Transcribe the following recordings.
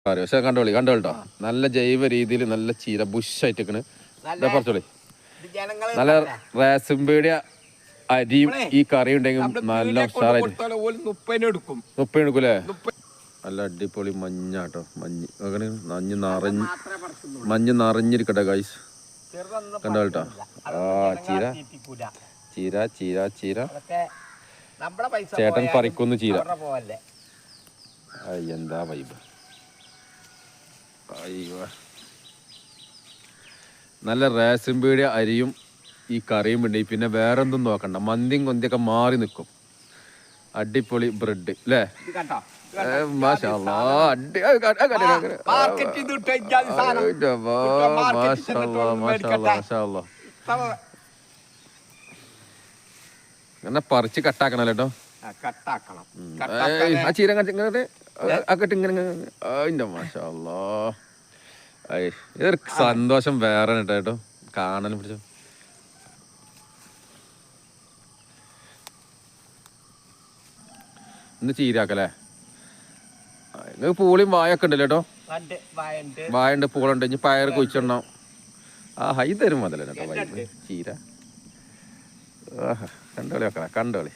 പക്ഷെ കണ്ടോട്ടോ നല്ല ജൈവ രീതിയിൽ നല്ല ചീര ബുഷായിട്ടേക്കണ് കുറച്ചോളി നല്ല റേഷൻ പീടിയ അരിയും ഈ കറി ഉണ്ടെങ്കിൽ നല്ല ഉഷാറായിട്ട് 30 എടുക്കൂലേ നല്ല അടിപൊളി മഞ്ഞാട്ടോ മഞ്ഞ് നിറഞ്ഞിരിക്കട്ടെ ഗൈസ് കണ്ടോട്ടോ ചീര ചീര ചീര ചീര ചേട്ടൻ പറിക്കുന്നു ചീര എന്താ വൈബ് അയ്യോ നല്ല റേഷൻ പീടിയ അരിയും ഈ കറിയും ഉണ്ട് പിന്നെ വേറെ എന്തും നോക്കണ്ട മന്തിയും കൊന്തിയൊക്കെ മാറി നിൽക്കും അടിപൊളി ബ്രെഡ് അല്ലേ അങ്ങനെ പറിച്ച് കട്ടാക്കണം കേട്ടോ ആ ചീര ഇങ്ങനെ ആക്കട്ടെ ഇങ്ങനെ അതിന്റെ മാഷാ അല്ലാ ഇതൊരു സന്തോഷം വേറെ കേട്ടോ കാണാനും പിടിച്ചോ ഇന്ന് ചീരാക്കല്ലേ നിങ്ങൾക്ക് പൂളിയും വായൊക്കെ ഉണ്ടല്ലോ കേട്ടോ വായുണ്ട് പൂളുണ്ട് ഇനി പയർ കുഴിച്ചിടണം ഇത് തരും മുതലേ കേട്ടോ വൈബ് ചീര കണ്ടോളി വെക്കണം കണ്ടോളി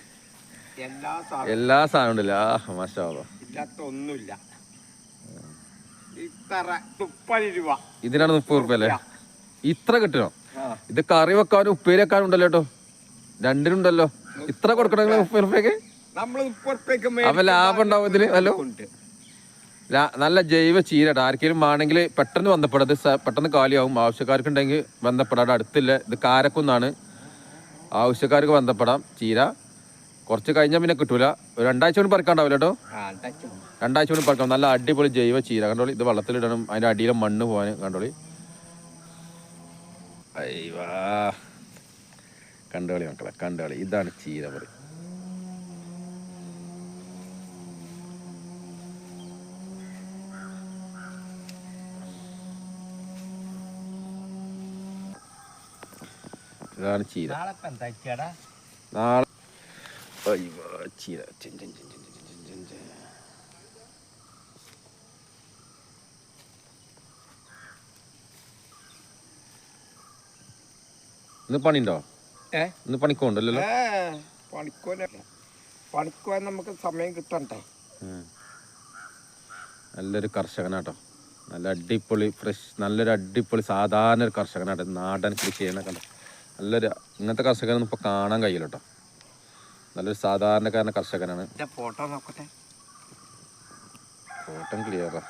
എല്ലാ സാധനം ഉണ്ടല്ലോ മാഷാ ഒന്നുമില്ല ഇതിനാണ് 30 രൂപ അല്ലേ ഇത്ര കിട്ടണോ ഇത് കറി വെക്കാനും ഉപ്പേരി വെക്കാനും ഉണ്ടല്ലോ കേട്ടോ രണ്ടിനുണ്ടല്ലോ ഇത്ര കൊടുക്കണോ 30 രൂപയ്ക്ക് അപ്പൊ ലാഭം ഉണ്ടാവും ഇതില് ഹലോ നല്ല ജൈവ ചീരട്ടോ ആർക്കെങ്കിലും വേണമെങ്കിൽ പെട്ടെന്ന് ബന്ധപ്പെടാം ഇത് പെട്ടെന്ന് കാലിയാവും ആവശ്യക്കാർക്കുണ്ടെങ്കിൽ ബന്ധപ്പെടാം അടുത്തില്ല ഇത് കാരക്കുന്നാണ് ആവശ്യക്കാർക്ക് ബന്ധപ്പെടാം ചീര കുറച്ച് കഴിഞ്ഞാൽ പിന്നെ കിട്ടൂല ഒരു 2 ആഴ്ച കൊണ്ട് പറിക്കാണ്ടാവില്ല കേട്ടോ 2 ആഴ്ച കൊണ്ട് പറിക്കാം നല്ല അടിപൊളി ജൈവ ചീര കണ്ടോളി ഇത് വെള്ളത്തിലിടണം അതിൻ്റെ അടിയിലെ മണ്ണ് പോകാൻ കണ്ടോളി അയ്യവാ കണ്ടോളി മക്കളെ കണ്ടോളി ഇതാണ് ചീര പറ ഇതാണ് ചീര നാളെ ചീര ഇന്ന് പണിയുണ്ടോ ഇന്ന് പണിക്കോണ്ടല്ലോ പണിക്കോൻ നമുക്ക് സമയം കിട്ടണ്ടേ നല്ലൊരു കർഷകനാട്ടോ നല്ല അടിപൊളി ഫ്രഷ് നല്ലൊരു അടിപൊളി സാധാരണ ഒരു കർഷകനാട്ടോ നാടൻ കൃഷി ചെയ്യുന്ന കണ്ടോ നല്ലൊരു ഇങ്ങനത്തെ കർഷകനൊന്നും ഇപ്പൊ കാണാൻ കഴിയില്ല കേട്ടോ നല്ലൊരു സാധാരണക്കാരന കർഷകനാണ് ഫോട്ടോ നോക്കട്ടെ ഫോട്ടോ ക്ലിയറാ